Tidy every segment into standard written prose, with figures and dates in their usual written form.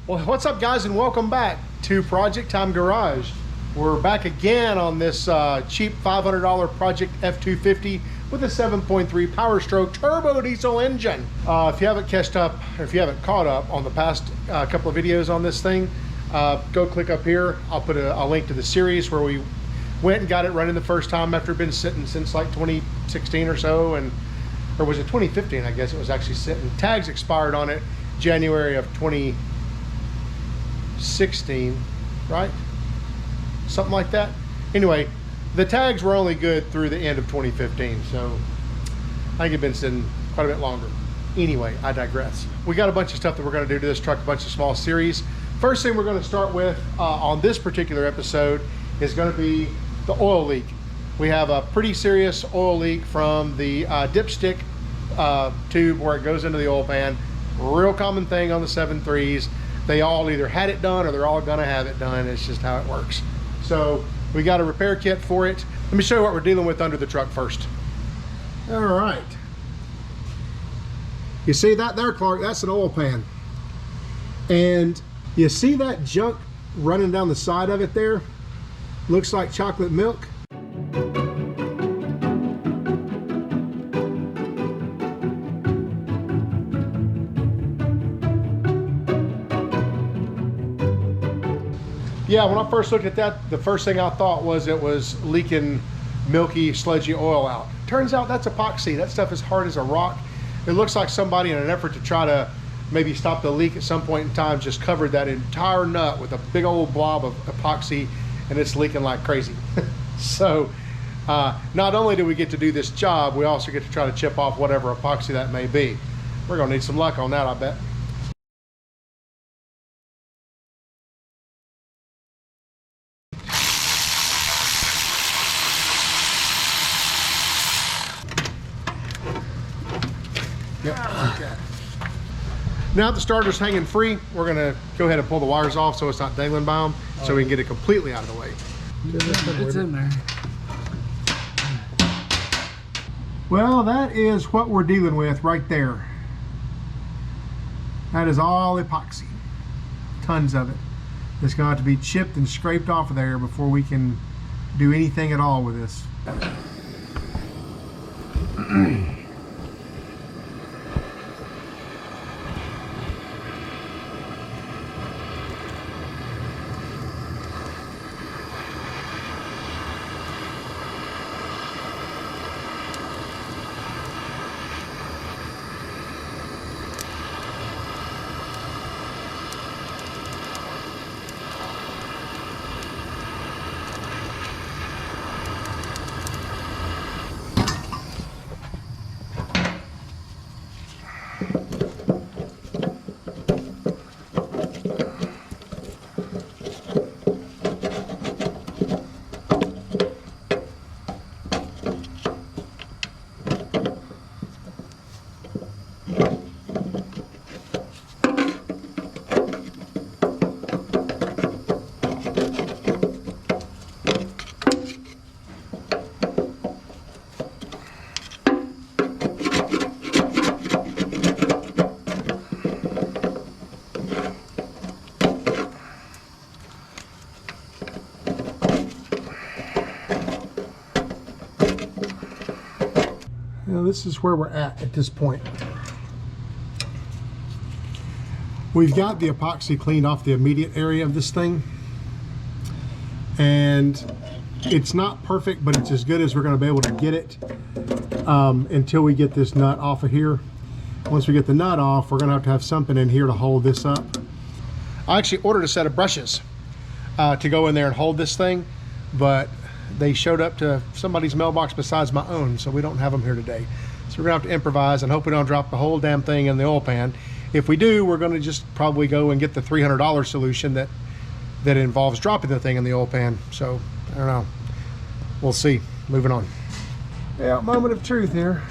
Well, what's up guys, and welcome back to Project Time Garage. We're back again on this cheap $500 Project F250 with a 7.3 Powerstroke turbo diesel engine. If you haven't caught up on the past couple of videos on this thing, go click up here. I'll put a link to the series where we went and got it running the first time after it'd been sitting since like 2016 or so, or was it 2015? I guess it was actually sitting. Tags expired on it January of 2016, right? Something like that. Anyway, the tags were only good through the end of 2015, so I think it'd been sitting quite a bit longer. Anyway, I digress. We got a bunch of stuff that we're going to do to this truck, a bunch of small series. First thing we're going to start with on this particular episode is going to be the oil leak. We have a pretty serious oil leak from the dipstick tube where it goes into the oil pan. Real common thing on the 7.3s. They all either had it done or they're all gonna have it done. It's just how it works. So we got a repair kit for it. Let me show you what we're dealing with under the truck first. All right. You see that there, Clark? That's an oil pan. And you see that junk running down the side of it there? Looks like chocolate milk. Yeah, when I first looked at that, the first thing I thought was it was leaking milky, sludgy oil out. Turns out that's epoxy. That stuff is hard as a rock. It looks like somebody, in an effort to try to maybe stop the leak at some point in time, just covered that entire nut with a big old blob of epoxy, and it's leaking like crazy. So not only do we get to do this job, we also get to try to chip off whatever epoxy that may be. We're gonna need some luck on that, I bet. Yep, like that. Now the starter's hanging free, we're gonna go ahead and pull the wires off so it's not dangling by them, so we can get it completely out of the way. It's in there. Well, that is what we're dealing with right there. That is all epoxy. Tons of it. It's going to have to be chipped and scraped off of there before we can do anything at all with this. Now this is where we're at this point. We've got the epoxy cleaned off the immediate area of this thing, and it's not perfect, but it's as good as we're going to be able to get it until we get this nut off of here. Once we get the nut off, we're going to have something in here to hold this up. I actually ordered a set of brushes to go in there and hold this thing, but they showed up to somebody's mailbox besides my own, so we don't have them here today. So we're gonna have to improvise and hope we don't drop the whole damn thing in the oil pan. If we do, we're gonna just probably go and get the $300 solution that involves dropping the thing in the oil pan. So I don't know, we'll see. Moving on. Yeah, moment of truth here.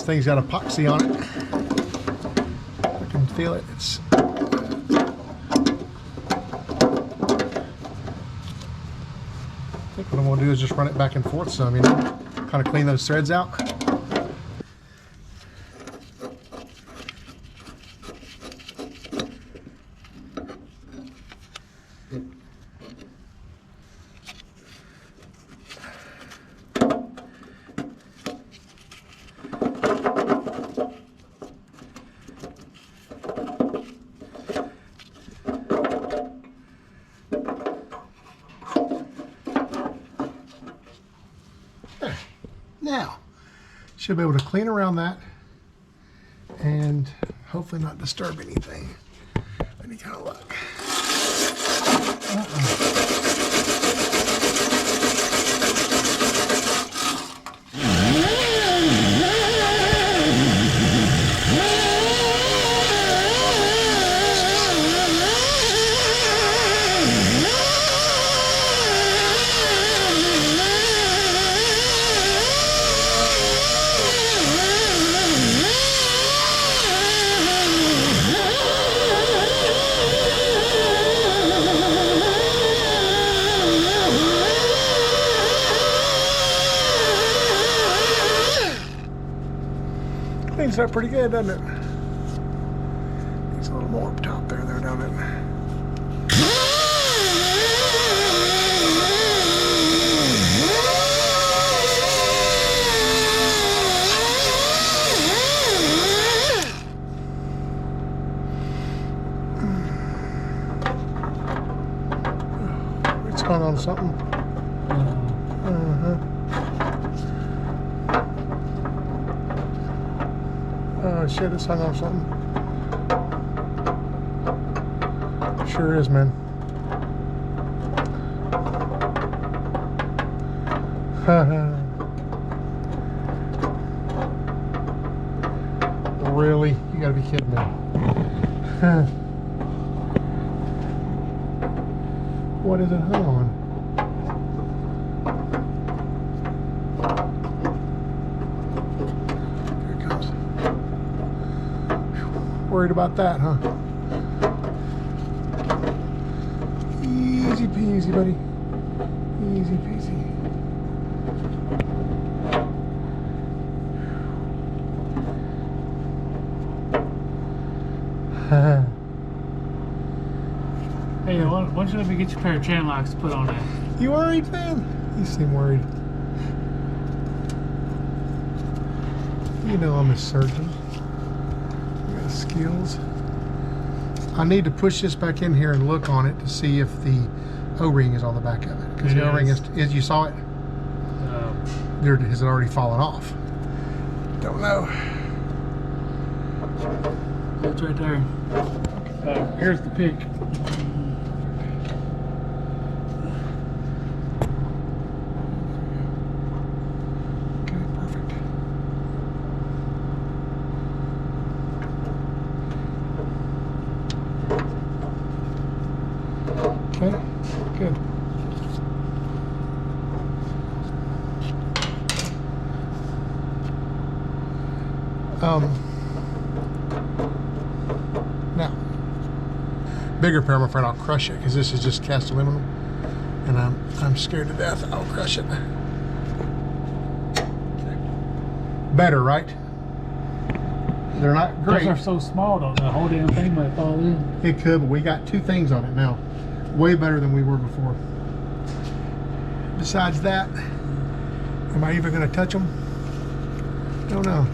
Thing's got epoxy on it. I can feel it. It's think what I'm going to do is just run it back and forth some, you know, kind of clean those threads out. Now, should be able to clean around that and hopefully not disturb anything. Any kind of luck. Cleans up pretty good, doesn't it? Needs a little more up top there, don't it? It's hung on something. Oh shit, it's hung on something. Sure is, man. Really? You gotta be kidding me. What is it hung on? Worried about that, huh? Easy peasy, buddy. Easy peasy. Hey, why don't you let me get you a pair of chain locks to put on that? You worried, man? You seem worried. You know I'm a surgeon. Skills. I need to push this back in here and look on it to see if the O-ring is on the back of it. Because the O-ring is, you saw it? There, has it already fallen off? Don't know. It's right there. Here's the pick. Okay, good. Now, bigger pair, I'm afraid I'll crush it because this is just cast aluminum, and I'm scared to death I'll crush it. Okay. Better, right? They're not great. Those are so small, though. The whole damn thing might fall in. It could, but we got two things on it now. Way better than we were before. Besides that, am I even going to touch them? Don't know.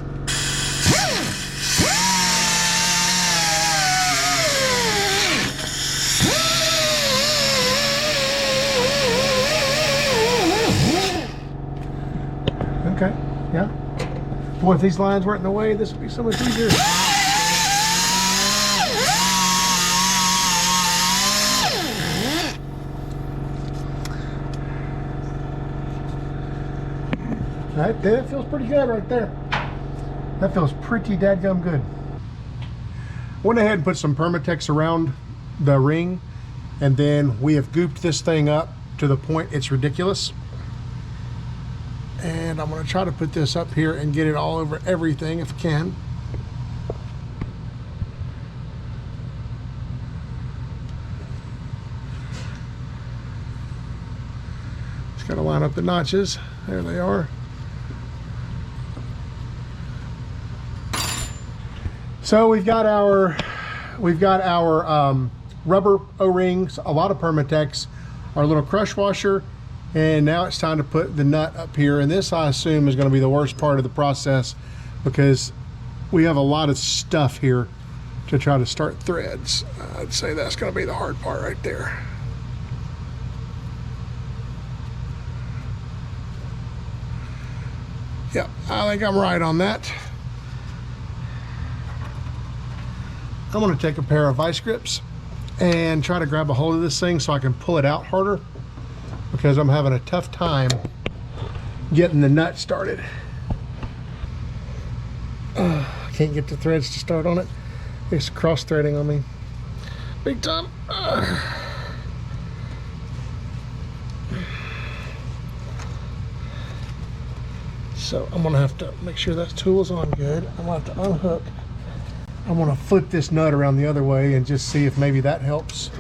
Okay, yeah. Boy, if these lines weren't in the way, this would be so much easier. That feels pretty good right there. That feels pretty dadgum good. Went ahead and put some Permatex around the ring, and then we have gooped this thing up to the point it's ridiculous. And I'm going to try to put this up here and get it all over everything if I can. Just got to line up the notches. There they are. So we've got our rubber O-rings, a lot of Permatex, our little crush washer, and now it's time to put the nut up here. And this, I assume, is going to be the worst part of the process because we have a lot of stuff here to try to start threads. I'd say that's going to be the hard part right there. Yep, I think I'm right on that. I'm going to take a pair of vice grips and try to grab a hold of this thing so I can pull it out harder, because I'm having a tough time getting the nut started. I can't get the threads to start on it. It's cross threading on me big time. So I'm gonna have to make sure that tool's on good. I'm gonna have to unhook. I'm gonna flip this nut around the other way and just see if maybe that helps.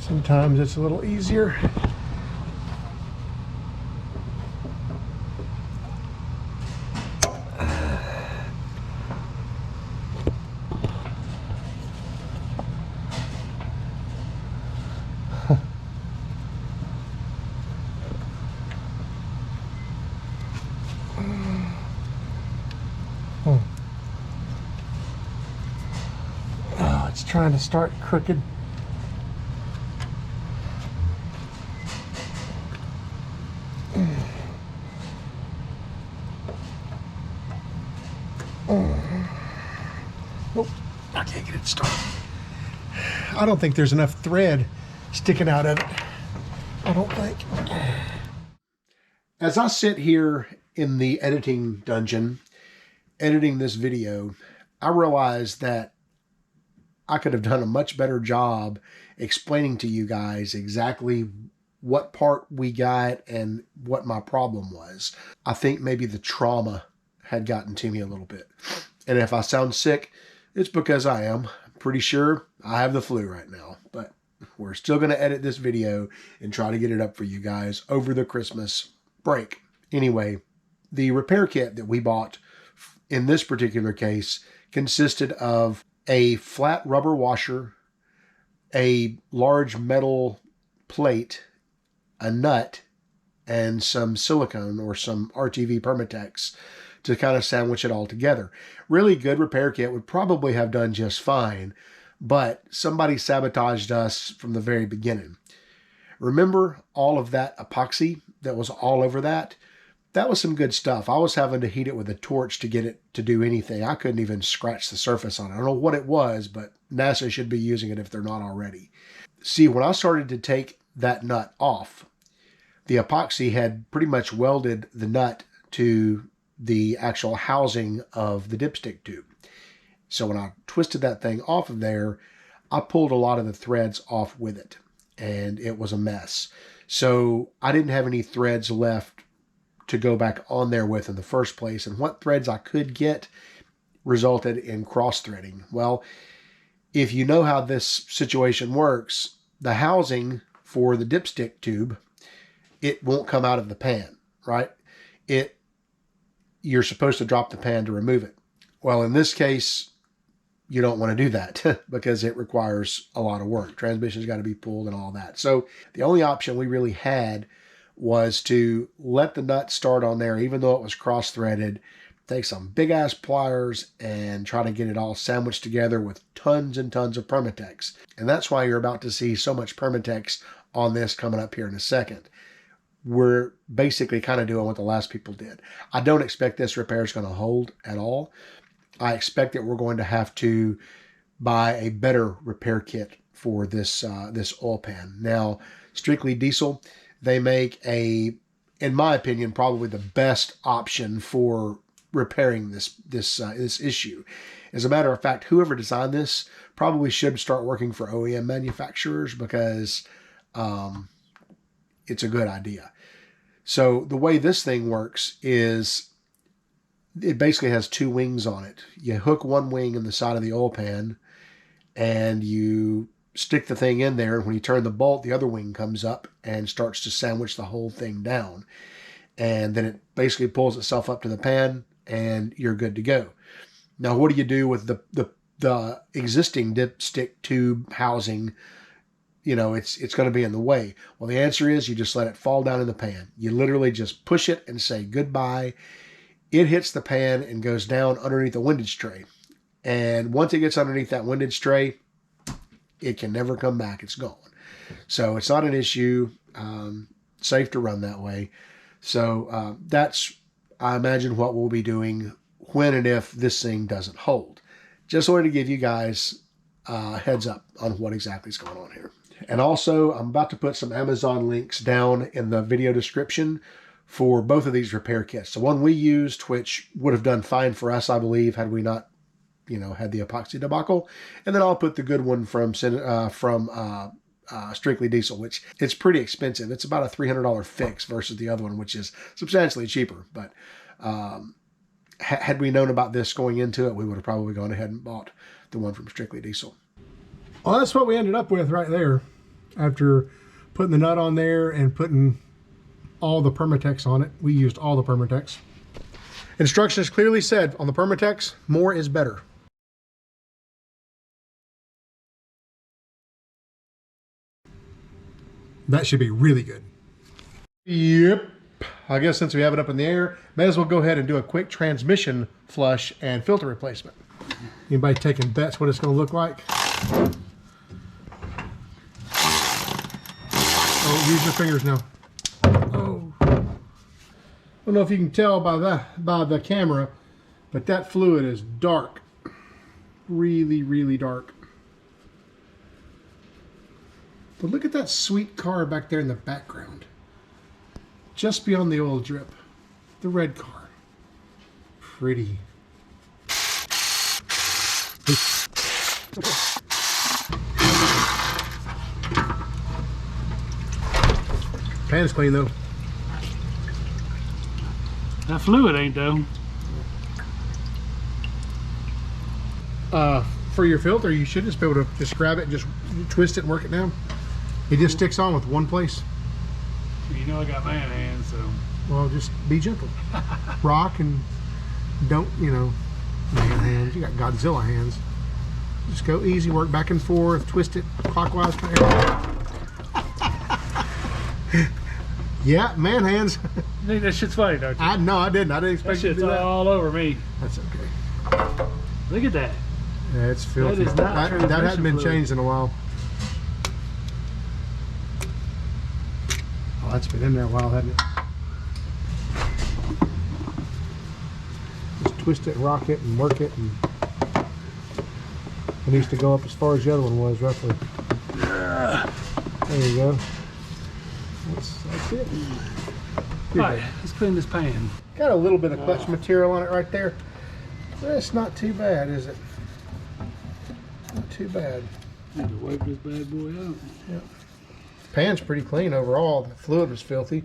Sometimes it's a little easier. Oh, it's trying to start crooked. Nope, I can't get it started. I don't think there's enough thread sticking out of it. I don't think. As I sit here in the editing dungeon, editing this video, I realized that I could have done a much better job explaining to you guys exactly what part we got and what my problem was. I think maybe the trauma had gotten to me a little bit. And if I sound sick, it's because I am. I'm pretty sure I have the flu right now, but we're still going to edit this video and try to get it up for you guys over the Christmas break. Anyway, the repair kit that we bought in this particular case consisted of a flat rubber washer, a large metal plate, a nut, and some silicone or some RTV Permatex to kind of sandwich it all together. Really good repair kit, would probably have done just fine, but somebody sabotaged us from the very beginning. Remember all of that epoxy that was all over that? That was some good stuff. I was having to heat it with a torch to get it to do anything. I couldn't even scratch the surface on it. I don't know what it was, but NASA should be using it if they're not already. See, when I started to take that nut off, the epoxy had pretty much welded the nut to the actual housing of the dipstick tube. So when I twisted that thing off of there, I pulled a lot of the threads off with it, and it was a mess. So I didn't have any threads left to go back on there with in the first place, and what threads I could get resulted in cross-threading. Well, if you know how this situation works, the housing for the dipstick tube, it won't come out of the pan, right? You're supposed to drop the pan to remove it. Well, in this case, you don't want to do that because it requires a lot of work. Transmission's got to be pulled and all that. So the only option we really had was to let the nut start on there, even though it was cross-threaded, take some big-ass pliers and try to get it all sandwiched together with tons and tons of Permatex. And that's why you're about to see so much Permatex on this coming up here in a second. We're basically kind of doing what the last people did. I don't expect this repair is going to hold at all. I expect that we're going to have to buy a better repair kit for this oil pan. Now, Strictly Diesel, they make in my opinion, probably the best option for repairing this issue. As a matter of fact, whoever designed this probably should start working for OEM manufacturers because it's a good idea. So the way this thing works is it basically has two wings on it. You hook one wing in the side of the oil pan and you stick the thing in there, and when you turn the bolt, the other wing comes up and starts to sandwich the whole thing down. And then it basically pulls itself up to the pan, and you're good to go. Now, what do you do with the existing dipstick tube housing? You know, it's going to be in the way. Well, the answer is you just let it fall down in the pan. You literally just push it and say goodbye. It hits the pan and goes down underneath the windage tray. And once it gets underneath that windage tray, it can never come back. It's gone. So it's not an issue. Safe to run that way. So that's, I imagine, what we'll be doing when and if this thing doesn't hold. Just wanted to give you guys a heads up on what exactly is going on here. And also, I'm about to put some Amazon links down in the video description for both of these repair kits. The one we used, which would have done fine for us, I believe, had we not, you know, had the epoxy debacle. And then I'll put the good one from Strictly Diesel, which it's pretty expensive. It's about a $300 fix versus the other one, which is substantially cheaper. But had we known about this going into it, we would have probably gone ahead and bought the one from Strictly Diesel. Well, that's what we ended up with right there after putting the nut on there and putting all the Permatex on it. We used all the Permatex. Instructions clearly said on the Permatex, more is better. That should be really good. Yep. I guess since we have it up in the air, may as well go ahead and do a quick transmission flush and filter replacement. Anybody taking bets what it's going to look like? Oh, use your fingers now. Oh. I don't know if you can tell by the camera, but that fluid is dark. Really, really dark. But look at that sweet car back there in the background. Just beyond the oil drip. The red car. Pretty. Pan's clean though. That fluid ain't though. For your filter, you should just be able to just grab it and just twist it and work it down. It just sticks on with one place. You know I got man hands, so. Well, just be gentle. Rock and don't, you know, man hands. You got Godzilla hands. Just go easy, work back and forth, twist it clockwise. Yeah, man hands. You think that shit's funny, don't you? No, I didn't. I didn't expect you to do that. All over me. That's okay. Look at that. Yeah, it's filthy. That is not that hadn't been changed in a while. Oh, that's been in there a while, hasn't it? Just twist it, rock it, and work it, and it needs to go up as far as the other one was, roughly. There you go. That's it. Alright, let's clean this pan. Got a little bit of clutch material on it right there. That's not too bad, is it? Not too bad. Need to wipe this bad boy out. Yep. Pan's pretty clean overall. The fluid was filthy.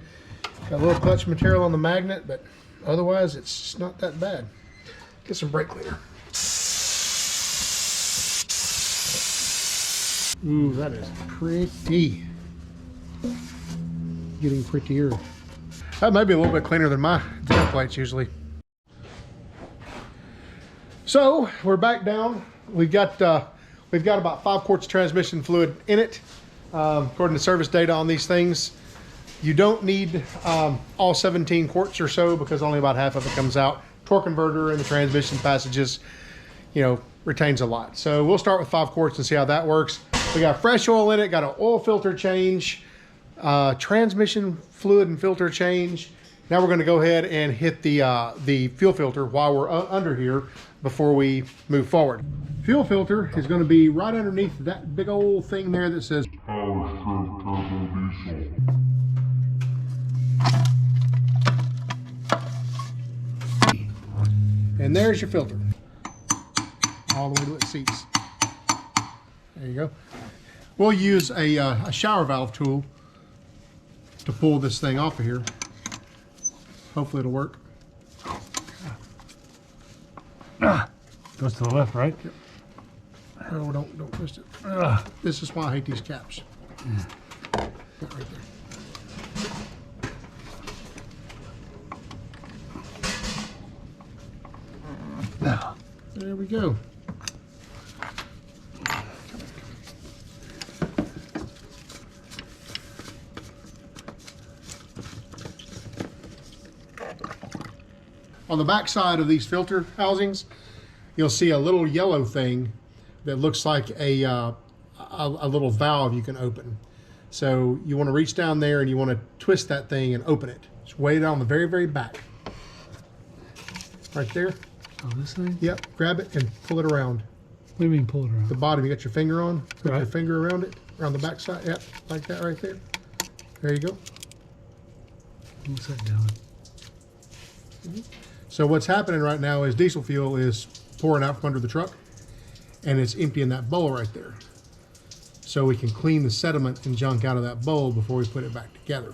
Got a little clutch material on the magnet, but otherwise it's not that bad. Get some brake cleaner. Ooh, that is pretty. Getting prettier. That might be a little bit cleaner than my dinner plates usually. So we're back down. We've got about 5 quarts of transmission fluid in it. According to service data on these things, you don't need all 17 quarts or so because only about half of it comes out. Torque converter and the transmission passages, you know, retains a lot. So we'll start with 5 quarts and see how that works. We got fresh oil in it, got an oil filter change, transmission fluid and filter change. Now we're going to go ahead and hit the fuel filter while we're under here before we move forward. Fuel filter is going to be right underneath that big old thing there that says Powerstroke Turbo Diesel. And there's your filter, all the way to its seats. There you go. We'll use a shower valve tool to pull this thing off of here. Hopefully it'll work. Goes to the left, right? Yep. Oh, don't twist it. This is why I hate these caps. Right there. There we go. On the back side of these filter housings, you'll see a little yellow thing that looks like a little valve you can open. So you want to reach down there and you want to twist that thing and open it. It's way down the very, very back. Right there. Oh, this thing? Yep, grab it and pull it around. What do you mean pull it around? The bottom, you got your finger on, put Right. your finger around it, around the back side, yep, like that right there. There you go. What's that doing? So what's happening right now is diesel fuel is pouring out from under the truck and it's emptying that bowl right there. So we can clean the sediment and junk out of that bowl before we put it back together.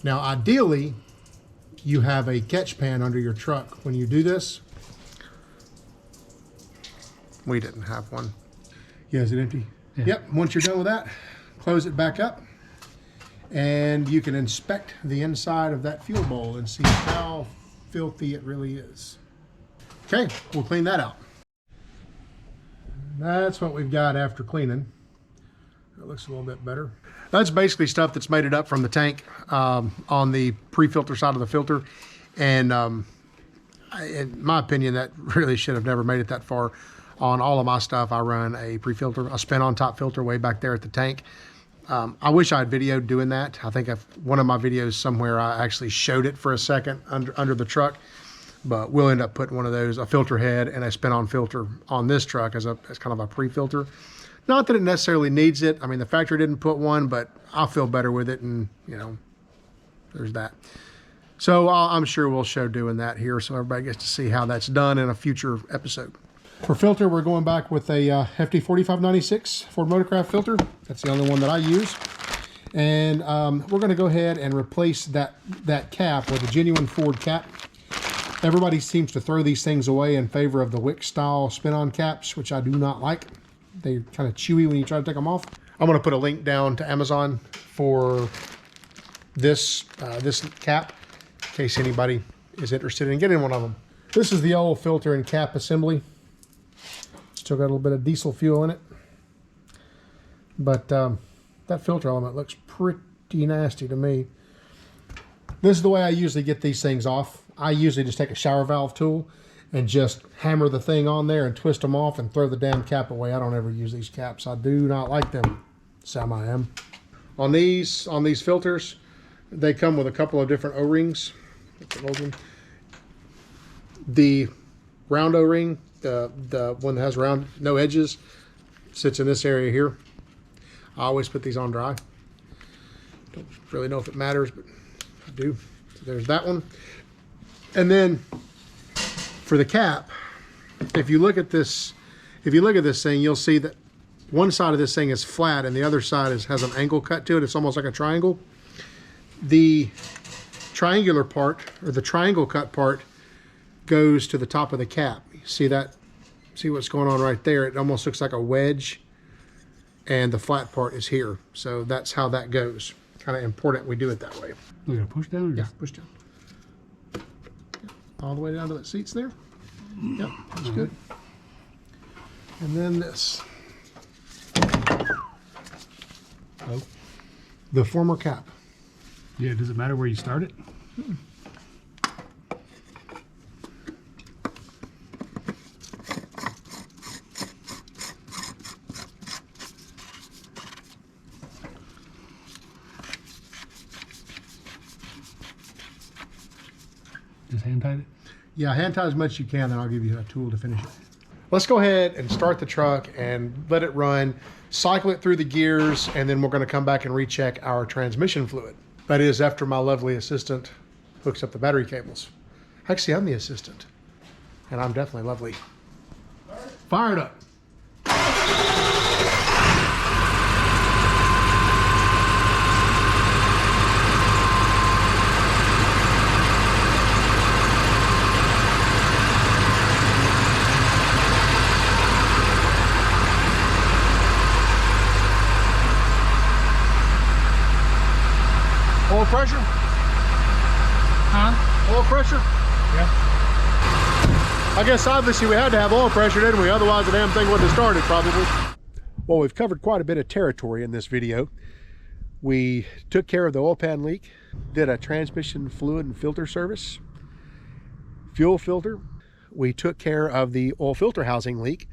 Now ideally, you have a catch pan under your truck when you do this. We didn't have one. Yeah, is it empty? Yeah. Yep, once you're done with that, close it back up and you can inspect the inside of that fuel bowl and see how filthy it really is. Okay, we'll clean that out. That's what we've got after cleaning. It looks a little bit better. That's basically stuff that's made it up from the tank on the pre-filter side of the filter. And in my opinion, that really should have never made it that far. On all of my stuff, I run a pre-filter, a spin-on top filter way back there at the tank. I wish I had videoed doing that. I think one of my videos somewhere, I actually showed it for a second under the truck. But we'll end up putting one of those, a filter head and a spin-on filter on this truck as kind of a pre-filter. Not that it necessarily needs it. I mean, the factory didn't put one, but I'll feel better with it, and you know, there's that. So I'm sure we'll show doing that here so everybody gets to see how that's done in a future episode. For filter, we're going back with a FD4596 Ford Motorcraft filter. That's the only one that I use. And we're gonna go ahead and replace that cap with a genuine Ford cap. Everybody seems to throw these things away in favor of the wick style spin-on caps, which I do not like. They're kind of chewy when you try to take them off. I'm going to put a link down to Amazon for this cap in case anybody is interested in getting one of them. This is the old filter and cap assembly. Still got a little bit of diesel fuel in it. But that filter element looks pretty nasty to me. This is the way I usually get these things off. I usually just take a shower valve tool and just hammer the thing on there and twist them off and throw the damn cap away. I don't ever use these caps. I do not like them. Sam, I am. On these filters, they come with a couple of different O-rings. The round O-ring, the one that has round, no edges, sits in this area here. I always put these on dry. Don't really know if it matters, but I do. So there's that one. And then for the cap, if you look at this thing, you'll see that one side of this thing is flat and the other side has an angle cut to it. It's almost like a triangle. The triangular part, or the triangle cut part, goes to the top of the cap. You see that? See what's going on right there? It almost looks like a wedge, and the flat part is here. So that's how that goes. Kind of important we do it that way. We gotta push down? Or Yeah, push down. All the way down to the seats there. Yep, that's good. And then this. Oh. The former cap. Yeah, does it matter where you start it? Just hand tight it? Yeah, hand tie as much as you can, then I'll give you a tool to finish it. Let's go ahead and start the truck and let it run, cycle it through the gears, and then we're going to come back and recheck our transmission fluid. That is after my lovely assistant hooks up the battery cables. Actually, I'm the assistant, and I'm definitely lovely. Fired up. Oil pressure? Huh? Oil pressure? Yeah. I guess obviously we had to have oil pressure, didn't we? Otherwise the damn thing wouldn't have started probably. Well, we've covered quite a bit of territory in this video. We took care of the oil pan leak, did a transmission fluid and filter service, fuel filter. We took care of the oil filter housing leak.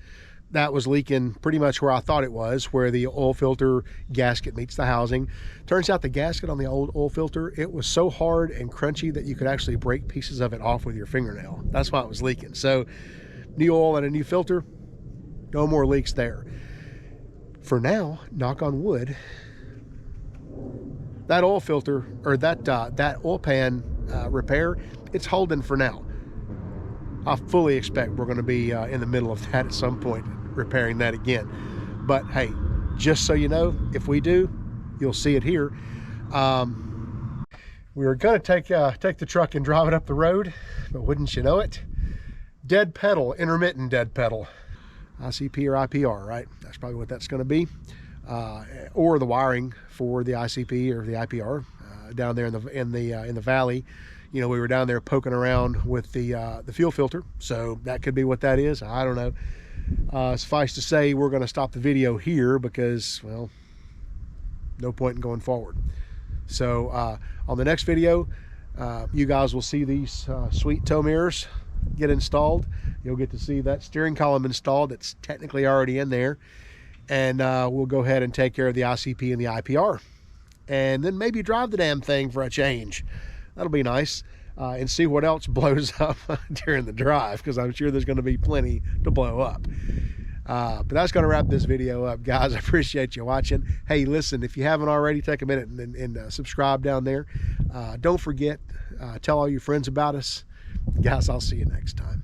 That was leaking pretty much where I thought it was, where the oil filter gasket meets the housing. Turns out the gasket on the old oil filter, it was so hard and crunchy that you could actually break pieces of it off with your fingernail. That's why it was leaking. So new oil and a new filter, no more leaks there. For now, knock on wood, that oil filter, or that oil pan repair, it's holding for now. I fully expect we're going to be in the middle of that at some point, repairing that again. But hey, just so you know, if we do, you'll see it here. We were going to take the truck and drive it up the road, but wouldn't you know it, dead pedal, intermittent dead pedal, ICP or IPR, right? That's probably what that's going to be, or the wiring for the ICP or the IPR down there in the valley. You know, we were down there poking around with the fuel filter, so that could be what that is. I don't know. Suffice to say, we're going to stop the video here because, well, no point in going forward. So on the next video, you guys will see these sweet tow mirrors get installed. You'll get to see that steering column installed. It's technically already in there, and we'll go ahead and take care of the ICP and the IPR, and then maybe drive the damn thing for a change. That'll be nice, and see what else blows up during the drive, because I'm sure there's going to be plenty to blow up. But that's going to wrap this video up, guys. I appreciate you watching. Hey, listen, if you haven't already, take a minute and subscribe down there. Don't forget, tell all your friends about us. Guys, I'll see you next time.